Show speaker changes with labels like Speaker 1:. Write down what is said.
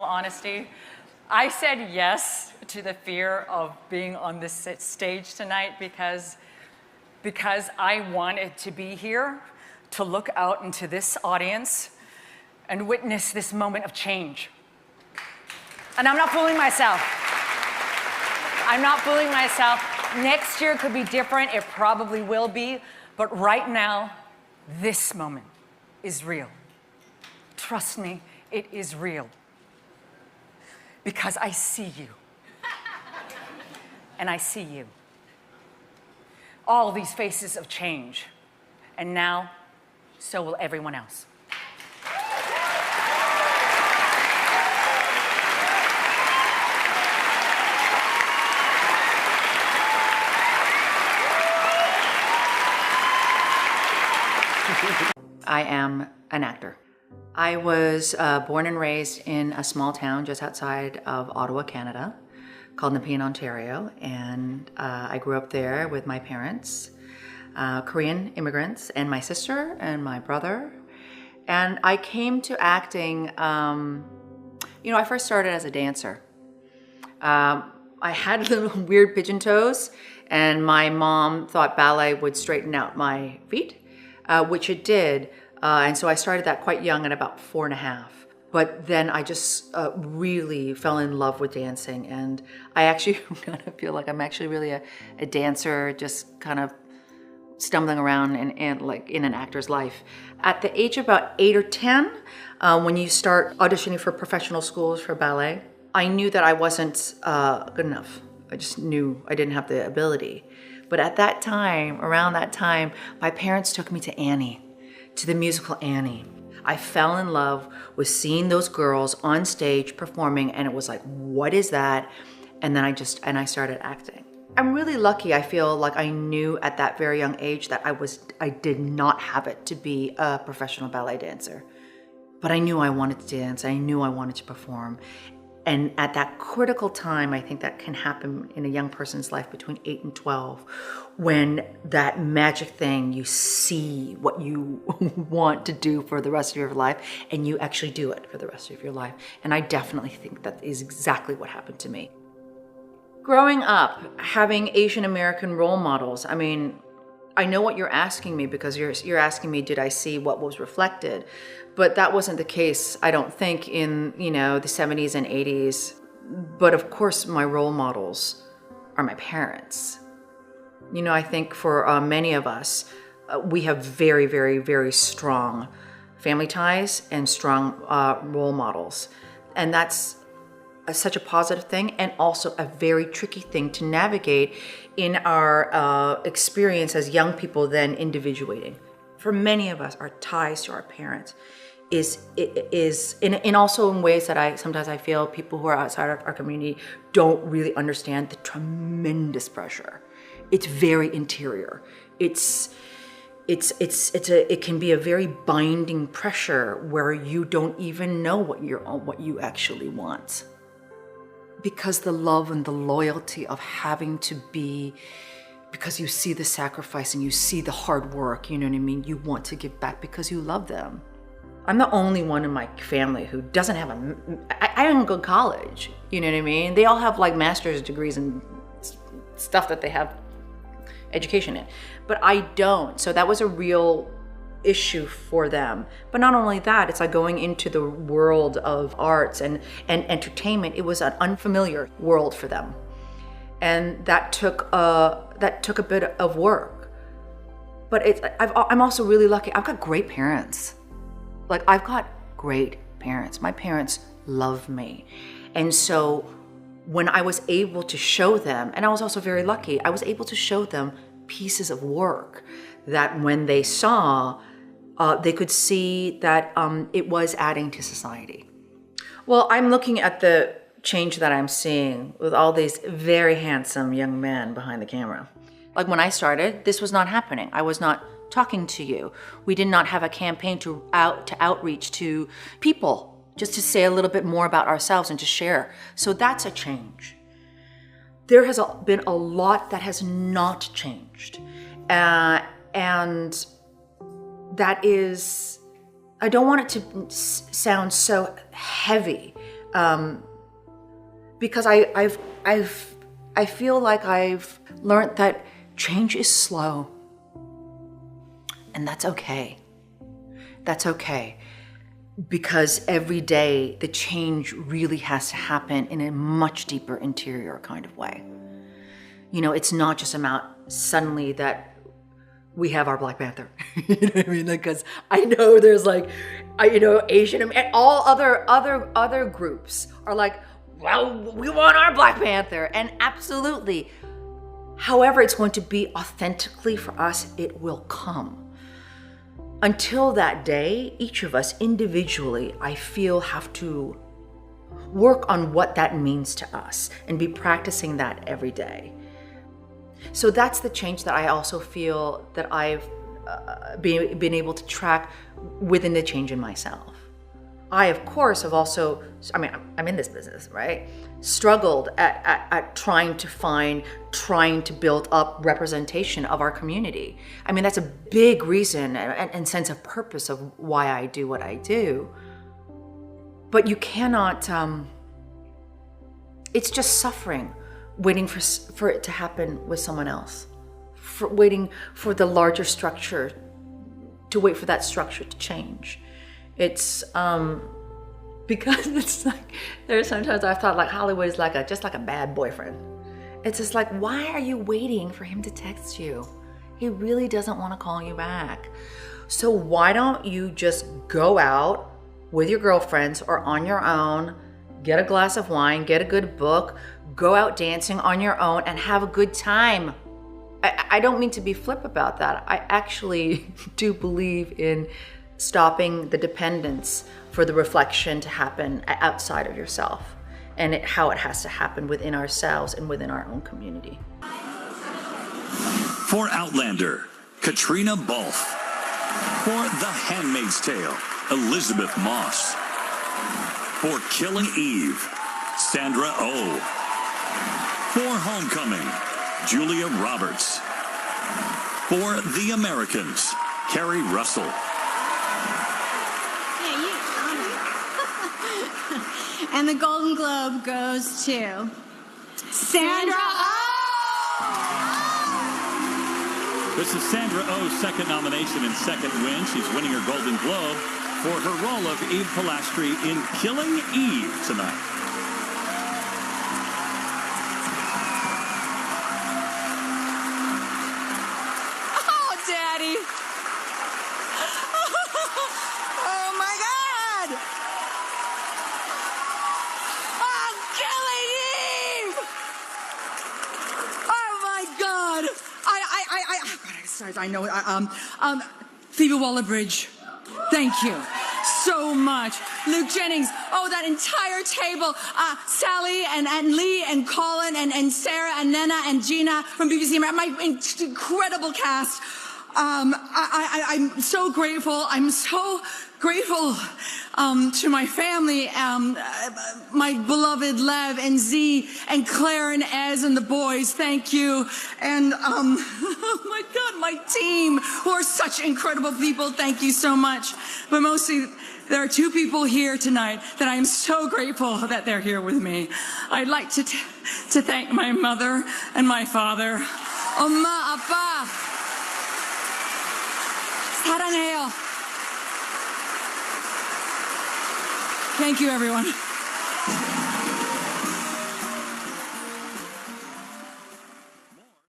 Speaker 1: Honesty, I said yes to the fear of being on this stage tonight because I wanted to be here to look out into this audience and witness this moment of change. And I'm not fooling myself. I'm not fooling myself. Next year could be different. It probably will be. But right now, this moment is real. Trust me, it is real. Because I see you. And I see you. All these faces of change. And now, so will everyone else. I am an actor. I was born and raised in a small town just outside of Ottawa, Canada, called Nepean, Ontario, and I grew up there with my parents, Korean immigrants, and my sister and my brother. And I came to acting, I first started as a dancer. I had little weird pigeon toes, and my mom thought ballet would straighten out my feet, which it did. And so I started that quite young at about 4.5. But then I just really fell in love with dancing. And I actually kind of feel like I'm actually really a dancer, just kind of stumbling around in an actor's life. At the age of about 8 or 10, when you start auditioning for professional schools for ballet, I knew that I wasn't good enough. I just knew I didn't have the ability. But at that time, around that time, my parents took me to Annie. To the musical Annie. I fell in love with seeing those girls on stage performing, and it was like, what is that? And then I started acting. I'm really lucky. I feel like I knew at that very young age that I did not have it to be a professional ballet dancer. But I knew I wanted to dance. I knew I wanted to perform. And at that critical time, I think that can happen in a young person's life between 8 and 12, when that magic thing, you see what you want to do for the rest of your life, and you actually do it for the rest of your life. And I definitely think that is exactly what happened to me. Growing up, having Asian American role models, I mean, I know what you're asking me, because you're asking me, did I see what was reflected? But that wasn't the case, I don't think, in the 70s and 80s. But of course, my role models are my parents. I think for many of us, we have very, very, very strong family ties and strong role models. And that's such a positive thing, and also a very tricky thing to navigate in our experience as young people then individuating. For many of us, our ties to our parents is in also in ways that sometimes I feel people who are outside of our community don't really understand the tremendous pressure. It's very interior. It can be a very binding pressure where you don't even know what you actually want. Because the love and the loyalty of having to be, because you see the sacrifice and you see the hard work, you know what I mean? You want to give back because you love them. I'm the only one in my family who doesn't have I didn't go to college, you know what I mean? They all have like master's degrees and stuff that they have education in, but I don't. So that was a real issue for them. But not only that, it's like going into the world of arts and entertainment. It was an unfamiliar world for them, and that took a bit of work. But I'm also really lucky. I've got great parents. I've got great parents. My parents love me, and so when I was able to show them, and I was also very lucky, I was able to show them pieces of work that when they saw, they could see that it was adding to society. Well, I'm looking at the change that I'm seeing with all these very handsome young men behind the camera. Like when I started, this was not happening. I was not talking to you. We did not have a campaign to outreach to people, just to say a little bit more about ourselves and to share. So that's a change. There has been a lot that has not changed. And that is, I don't want it to sound so heavy, because I feel like I've learned that change is slow, and that's okay. That's okay, because every day the change really has to happen in a much deeper interior kind of way. You know, it's not just about suddenly that we have our Black Panther. You know what I mean? Because I know there's like, you know, Asian and all other groups are like, well, we want our Black Panther, and absolutely. However it's going to be authentically for us, it will come. Until that day, each of us individually, I feel, have to work on what that means to us and be practicing that every day. So that's the change that I also feel that I've been able to track within the change in myself. I, of course, have also, I mean, I'm in this business, right? Struggled at trying to build up representation of our community. I mean, that's a big reason and sense of purpose of why I do what I do. But you cannot, it's just suffering, waiting for it to happen with someone else, waiting for the larger structure, to wait for that structure to change. It's because it's like, there's sometimes I've thought like Hollywood is like just like a bad boyfriend. It's just like, why are you waiting for him to text you? He really doesn't want to call you back. So why don't you just go out with your girlfriends or on your own, get a glass of wine, get a good book, go out dancing on your own and have a good time. I don't mean to be flip about that. I actually do believe in stopping the dependence for the reflection to happen outside of yourself, and how it has to happen within ourselves and within our own community.
Speaker 2: For Outlander, Katrina Balfe. For The Handmaid's Tale, Elizabeth Moss. For Killing Eve, Sandra Oh. For Homecoming, Julia Roberts. For The Americans, Carrie Russell.
Speaker 3: And the Golden Globe goes to Sandra Oh!
Speaker 2: This is Sandra Oh's second nomination and second win. She's winning her Golden Globe for her role of Eve Polastri in Killing Eve tonight.
Speaker 3: Oh, Daddy! Oh, my God! Oh, Killing Eve! Oh, my God! I know. Phoebe Waller-Bridge, thank you so much. Luke Jennings, oh, that entire table. Sally and Lee and Colin and Sarah and Nena and Gina from BBC, my incredible cast. I'm so grateful. I'm so grateful to my family, my beloved Lev and Z and Claire and Ez and the boys. Thank you. And oh my God, my team, who are such incredible people. Thank you so much. But mostly, there are two people here tonight that I am so grateful that they're here with me. I'd like to thank my mother and my father. Oma, Appa. 사랑해요. Thank you, everyone.